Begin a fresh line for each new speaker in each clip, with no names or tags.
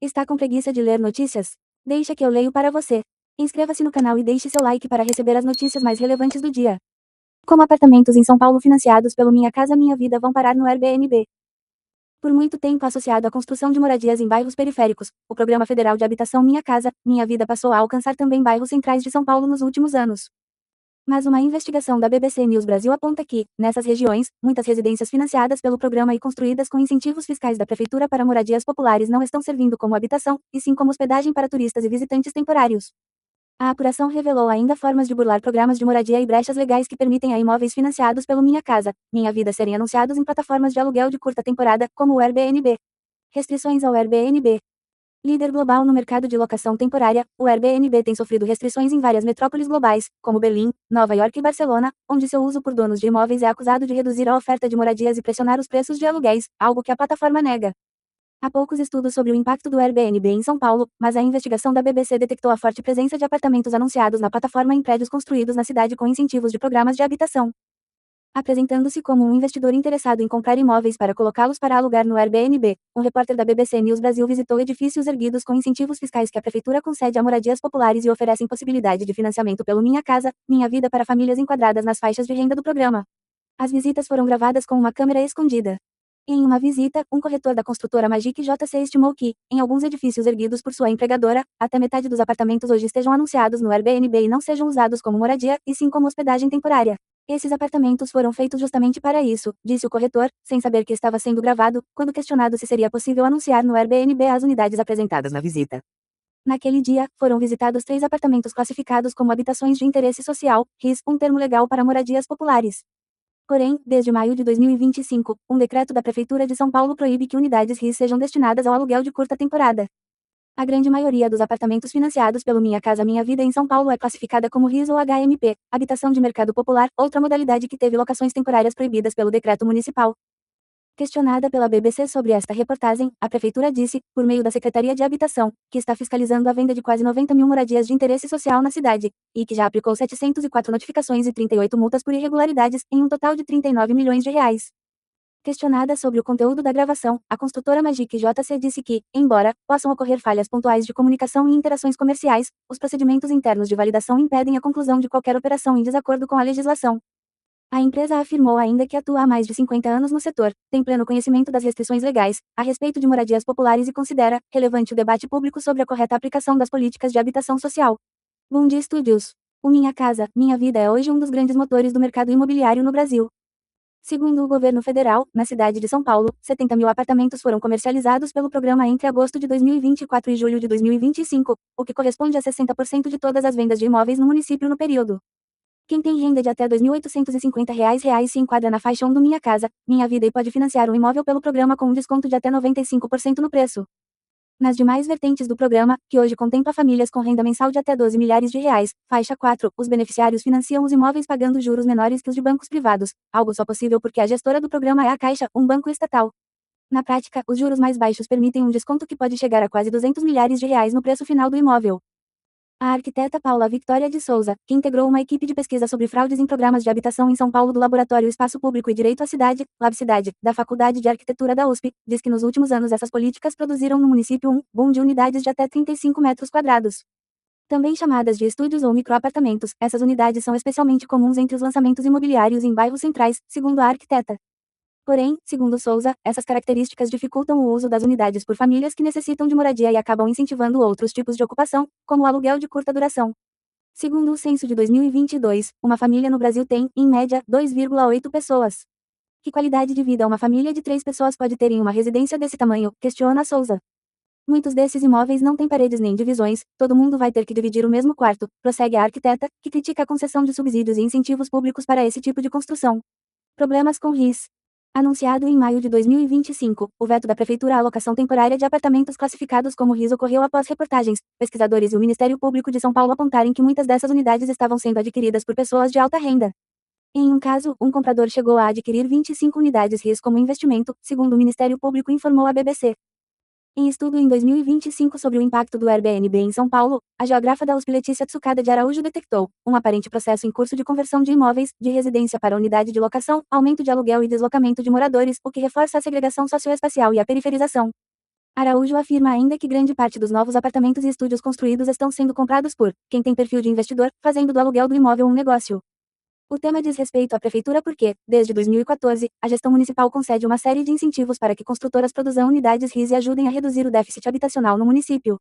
Está com preguiça de ler notícias? Deixa que eu leio para você. Inscreva-se no canal e deixe seu like para receber as notícias mais relevantes do dia. Como apartamentos em São Paulo financiados pelo Minha Casa Minha Vida vão parar no Airbnb. Por muito tempo associado à construção de moradias em bairros periféricos, o Programa Federal de Habitação Minha Casa, Minha Vida passou a alcançar também bairros centrais de São Paulo nos últimos anos. Mas uma investigação da BBC News Brasil aponta que, nessas regiões, muitas residências financiadas pelo programa e construídas com incentivos fiscais da prefeitura para moradias populares não estão servindo como habitação, e sim como hospedagem para turistas e visitantes temporários. A apuração revelou ainda formas de burlar programas de moradia e brechas legais que permitem a imóveis financiados pelo Minha Casa, Minha Vida serem anunciados em plataformas de aluguel de curta temporada, como o Airbnb. Restrições ao Airbnb. Líder global no mercado de locação temporária, o Airbnb tem sofrido restrições em várias metrópoles globais, como Berlim, Nova York e Barcelona, onde seu uso por donos de imóveis é acusado de reduzir a oferta de moradias e pressionar os preços de aluguéis, algo que a plataforma nega. Há poucos estudos sobre o impacto do Airbnb em São Paulo, mas a investigação da BBC detectou a forte presença de apartamentos anunciados na plataforma em prédios construídos na cidade com incentivos de programas de habitação. Apresentando-se como um investidor interessado em comprar imóveis para colocá-los para alugar no Airbnb, um repórter da BBC News Brasil visitou edifícios erguidos com incentivos fiscais que a prefeitura concede a moradias populares e oferecem possibilidade de financiamento pelo Minha Casa, Minha Vida para famílias enquadradas nas faixas de renda do programa. As visitas foram gravadas com uma câmera escondida. Em uma visita, um corretor da construtora Magic JC estimou que, em alguns edifícios erguidos por sua empregadora, até metade dos apartamentos hoje estejam anunciados no Airbnb e não sejam usados como moradia, e sim como hospedagem temporária. Esses apartamentos foram feitos justamente para isso, disse o corretor, sem saber que estava sendo gravado, quando questionado se seria possível anunciar no Airbnb as unidades apresentadas na visita. Naquele dia, foram visitados 3 apartamentos classificados como habitações de interesse social, RIS, um termo legal para moradias populares. Porém, desde maio de 2025, um decreto da Prefeitura de São Paulo proíbe que unidades RIS sejam destinadas ao aluguel de curta temporada. A grande maioria dos apartamentos financiados pelo Minha Casa Minha Vida em São Paulo é classificada como RIS ou HMP, habitação de mercado popular, outra modalidade que teve locações temporárias proibidas pelo decreto municipal. Questionada pela BBC sobre esta reportagem, a Prefeitura disse, por meio da Secretaria de Habitação, que está fiscalizando a venda de quase 90 mil moradias de interesse social na cidade, e que já aplicou 704 notificações e 38 multas por irregularidades, em um total de 39 milhões de reais. Questionada sobre o conteúdo da gravação, a construtora Magic JC disse que, embora possam ocorrer falhas pontuais de comunicação e interações comerciais, os procedimentos internos de validação impedem a conclusão de qualquer operação em desacordo com a legislação. A empresa afirmou ainda que atua há mais de 50 anos no setor, tem pleno conhecimento das restrições legais a respeito de moradias populares e considera relevante o debate público sobre a correta aplicação das políticas de habitação social. Bundy Studios. O Minha Casa, Minha Vida é hoje um dos grandes motores do mercado imobiliário no Brasil. Segundo o governo federal, na cidade de São Paulo, 70 mil apartamentos foram comercializados pelo programa entre agosto de 2024 e julho de 2025, o que corresponde a 60% de todas as vendas de imóveis no município no período. Quem tem renda de até R$ 2.850 se enquadra na faixa 1 do Minha Casa, Minha Vida e pode financiar um imóvel pelo programa com um desconto de até 95% no preço. Nas demais vertentes do programa, que hoje contempla famílias com renda mensal de até 12 milhares de reais, faixa 4, os beneficiários financiam os imóveis pagando juros menores que os de bancos privados, algo só possível porque a gestora do programa é a Caixa, um banco estatal. Na prática, os juros mais baixos permitem um desconto que pode chegar a quase 200 milhares de reais no preço final do imóvel. A arquiteta Paula Victoria de Souza, que integrou uma equipe de pesquisa sobre fraudes em programas de habitação em São Paulo do Laboratório Espaço Público e Direito à Cidade, LabCidade, da Faculdade de Arquitetura da USP, diz que nos últimos anos essas políticas produziram no município um boom de unidades de até 35 metros quadrados. Também chamadas de estúdios ou microapartamentos, essas unidades são especialmente comuns entre os lançamentos imobiliários em bairros centrais, segundo a arquiteta. Porém, segundo Souza, essas características dificultam o uso das unidades por famílias que necessitam de moradia e acabam incentivando outros tipos de ocupação, como o aluguel de curta duração. Segundo o censo de 2022, uma família no Brasil tem, em média, 2,8 pessoas. Que qualidade de vida uma família de 3 pessoas pode ter em uma residência desse tamanho? Questiona Souza. Muitos desses imóveis não têm paredes nem divisões, todo mundo vai ter que dividir o mesmo quarto, prossegue a arquiteta, que critica a concessão de subsídios e incentivos públicos para esse tipo de construção. Problemas com RIS. Anunciado em maio de 2025, o veto da Prefeitura à alocação temporária de apartamentos classificados como RIS ocorreu após reportagens, pesquisadores e o Ministério Público de São Paulo apontarem que muitas dessas unidades estavam sendo adquiridas por pessoas de alta renda. Em um caso, um comprador chegou a adquirir 25 unidades RIS como investimento, segundo o Ministério Público informou à BBC. Em estudo em 2025 sobre o impacto do Airbnb em São Paulo, a geógrafa da USP Letícia Tsucada de Araújo detectou um aparente processo em curso de conversão de imóveis, de residência para unidade de locação, aumento de aluguel e deslocamento de moradores, o que reforça a segregação socioespacial e a periferização. Araújo afirma ainda que grande parte dos novos apartamentos e estúdios construídos estão sendo comprados por quem tem perfil de investidor, fazendo do aluguel do imóvel um negócio. O tema diz respeito à prefeitura porque, desde 2014, a gestão municipal concede uma série de incentivos para que construtoras produzam unidades RIS e ajudem a reduzir o déficit habitacional no município.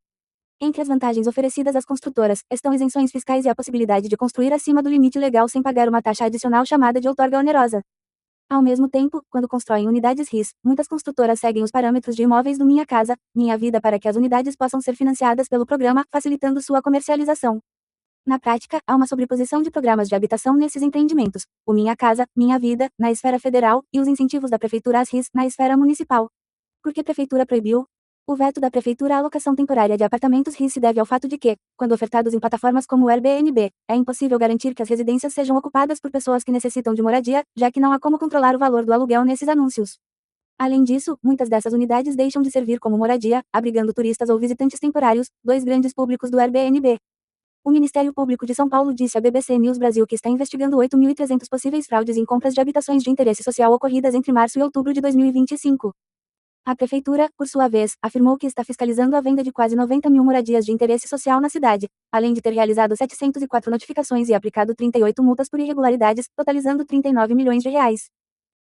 Entre as vantagens oferecidas às construtoras, estão isenções fiscais e a possibilidade de construir acima do limite legal sem pagar uma taxa adicional chamada de outorga onerosa. Ao mesmo tempo, quando constroem unidades RIS, muitas construtoras seguem os parâmetros de imóveis do Minha Casa, Minha Vida para que as unidades possam ser financiadas pelo programa, facilitando sua comercialização. Na prática, há uma sobreposição de programas de habitação nesses empreendimentos, o Minha Casa, Minha Vida, na esfera federal, e os incentivos da prefeitura às RIS, na esfera municipal. Por que a prefeitura proibiu? O veto da prefeitura à alocação temporária de apartamentos RIS se deve ao fato de que, quando ofertados em plataformas como o Airbnb, é impossível garantir que as residências sejam ocupadas por pessoas que necessitam de moradia, já que não há como controlar o valor do aluguel nesses anúncios. Além disso, muitas dessas unidades deixam de servir como moradia, abrigando turistas ou visitantes temporários, dois grandes públicos do Airbnb. O Ministério Público de São Paulo disse à BBC News Brasil que está investigando 8.300 possíveis fraudes em compras de habitações de interesse social ocorridas entre março e outubro de 2025. A prefeitura, por sua vez, afirmou que está fiscalizando a venda de quase 90 mil moradias de interesse social na cidade, além de ter realizado 704 notificações e aplicado 38 multas por irregularidades, totalizando 39 milhões de reais.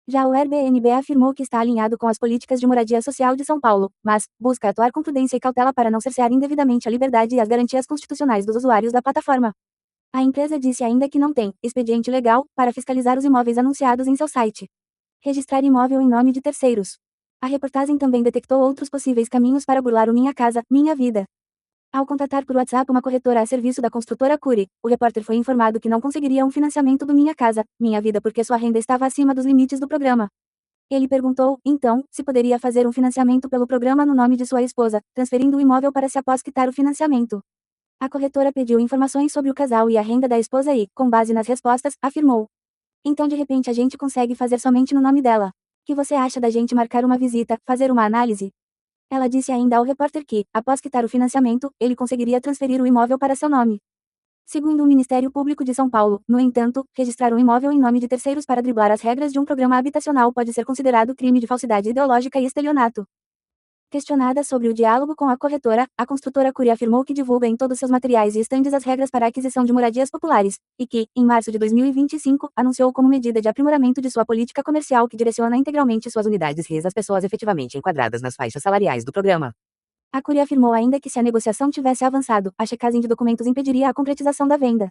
Já o Airbnb afirmou que está alinhado com as políticas de moradia social de São Paulo, mas busca atuar com prudência e cautela para não cercear indevidamente a liberdade e as garantias constitucionais dos usuários da plataforma. A empresa disse ainda que não tem expediente legal para fiscalizar os imóveis anunciados em seu site. Registrar imóvel em nome de terceiros. A reportagem também detectou outros possíveis caminhos para burlar o Minha Casa, Minha Vida. Ao contatar por WhatsApp uma corretora a serviço da construtora Cury, o repórter foi informado que não conseguiria um financiamento do Minha Casa, Minha Vida porque sua renda estava acima dos limites do programa. Ele perguntou, então, se poderia fazer um financiamento pelo programa no nome de sua esposa, transferindo o imóvel para se após quitar o financiamento. A corretora pediu informações sobre o casal e a renda da esposa e, com base nas respostas, afirmou: então de repente a gente consegue fazer somente no nome dela. Que você acha da gente marcar uma visita, fazer uma análise? Ela disse ainda ao repórter que, após quitar o financiamento, ele conseguiria transferir o imóvel para seu nome. Segundo o Ministério Público de São Paulo, no entanto, registrar um imóvel em nome de terceiros para driblar as regras de um programa habitacional pode ser considerado crime de falsidade ideológica e estelionato. Questionada sobre o diálogo com a corretora, a construtora Cury afirmou que divulga em todos seus materiais e estandes as regras para a aquisição de moradias populares, e que, em março de 2025, anunciou como medida de aprimoramento de sua política comercial que direciona integralmente suas unidades RIS às pessoas efetivamente enquadradas nas faixas salariais do programa. A Cury afirmou ainda que se a negociação tivesse avançado, a checagem de documentos impediria a concretização da venda.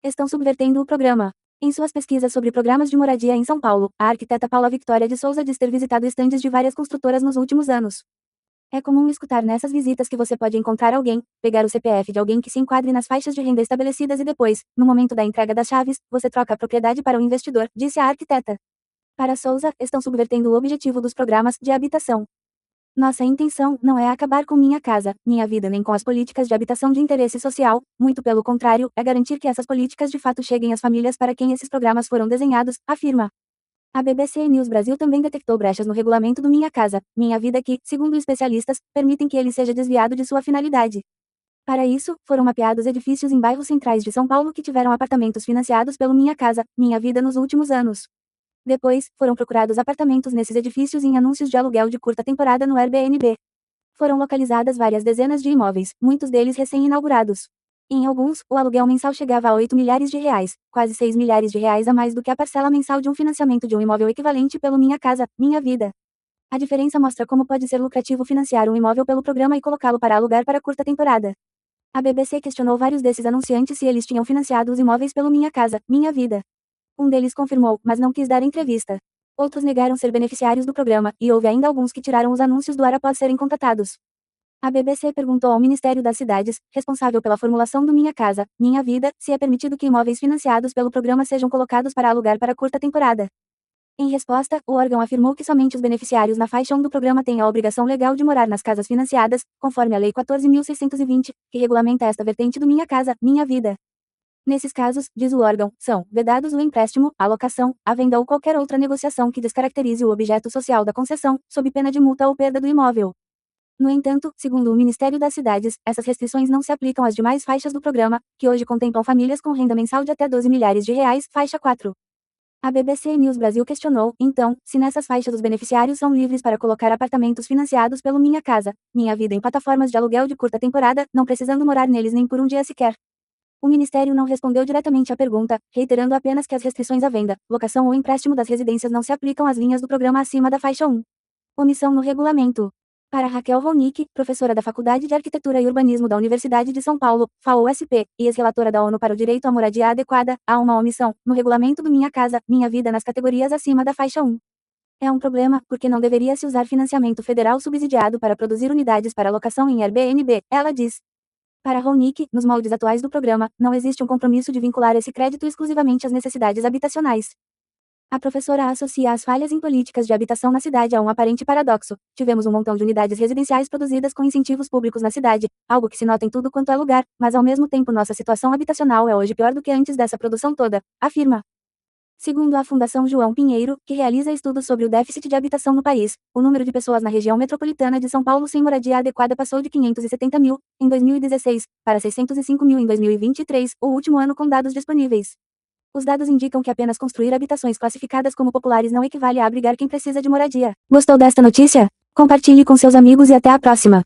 Estão subvertendo o programa. Em suas pesquisas sobre programas de moradia em São Paulo, a arquiteta Paula Victoria de Souza diz ter visitado estandes de várias construtoras nos últimos anos. É comum escutar nessas visitas que você pode encontrar alguém, pegar o CPF de alguém que se enquadre nas faixas de renda estabelecidas e depois, no momento da entrega das chaves, você troca a propriedade para o investidor, disse a arquiteta. Para Souza, estão subvertendo o objetivo dos programas de habitação. Nossa intenção não é acabar com Minha Casa, Minha Vida nem com as políticas de habitação de interesse social, muito pelo contrário, é garantir que essas políticas de fato cheguem às famílias para quem esses programas foram desenhados, afirma. A BBC News Brasil também detectou brechas no regulamento do Minha Casa, Minha Vida que, segundo especialistas, permitem que ele seja desviado de sua finalidade. Para isso, foram mapeados edifícios em bairros centrais de São Paulo que tiveram apartamentos financiados pelo Minha Casa, Minha Vida nos últimos anos. Depois, foram procurados apartamentos nesses edifícios em anúncios de aluguel de curta temporada no Airbnb. Foram localizadas várias dezenas de imóveis, muitos deles recém-inaugurados. Em alguns, o aluguel mensal chegava a 8 milhares de reais, quase 6 milhares de reais a mais do que a parcela mensal de um financiamento de um imóvel equivalente pelo Minha Casa, Minha Vida. A diferença mostra como pode ser lucrativo financiar um imóvel pelo programa e colocá-lo para alugar para curta temporada. A BBC questionou vários desses anunciantes se eles tinham financiado os imóveis pelo Minha Casa, Minha Vida. Um deles confirmou, mas não quis dar entrevista. Outros negaram ser beneficiários do programa, e houve ainda alguns que tiraram os anúncios do ar após serem contatados. A BBC perguntou ao Ministério das Cidades, responsável pela formulação do Minha Casa, Minha Vida, se é permitido que imóveis financiados pelo programa sejam colocados para alugar para curta temporada. Em resposta, o órgão afirmou que somente os beneficiários na faixa 1 do programa têm a obrigação legal de morar nas casas financiadas, conforme a Lei 14.620, que regulamenta esta vertente do Minha Casa, Minha Vida. Nesses casos, diz o órgão, são vedados o empréstimo, a locação, a venda ou qualquer outra negociação que descaracterize o objeto social da concessão, sob pena de multa ou perda do imóvel. No entanto, segundo o Ministério das Cidades, essas restrições não se aplicam às demais faixas do programa, que hoje contemplam famílias com renda mensal de até 12 milhares de reais, faixa 4. A BBC News Brasil questionou, então, se nessas faixas os beneficiários são livres para colocar apartamentos financiados pelo Minha Casa, Minha Vida em plataformas de aluguel de curta temporada, não precisando morar neles nem por um dia sequer. O Ministério não respondeu diretamente à pergunta, reiterando apenas que as restrições à venda, locação ou empréstimo das residências não se aplicam às linhas do programa acima da faixa 1. Omissão no regulamento. Para Raquel Volnick, professora da Faculdade de Arquitetura e Urbanismo da Universidade de São Paulo, FAO-SP, e ex-relatora da ONU para o Direito à Moradia Adequada, há uma omissão, no regulamento do Minha Casa, Minha Vida nas categorias acima da faixa 1. É um problema, porque não deveria se usar financiamento federal subsidiado para produzir unidades para locação em Airbnb, ela diz. Para Volnick, nos moldes atuais do programa, não existe um compromisso de vincular esse crédito exclusivamente às necessidades habitacionais. A professora associa as falhas em políticas de habitação na cidade a um aparente paradoxo. Tivemos um montão de unidades residenciais produzidas com incentivos públicos na cidade, algo que se nota em tudo quanto é lugar, mas ao mesmo tempo nossa situação habitacional é hoje pior do que antes dessa produção toda, afirma. Segundo a Fundação João Pinheiro, que realiza estudos sobre o déficit de habitação no país, o número de pessoas na região metropolitana de São Paulo sem moradia adequada passou de 570 mil, em 2016, para 605 mil em 2023, o último ano com dados disponíveis. Os dados indicam que apenas construir habitações classificadas como populares não equivale a abrigar quem precisa de moradia. Gostou desta notícia? Compartilhe com seus amigos e até a próxima.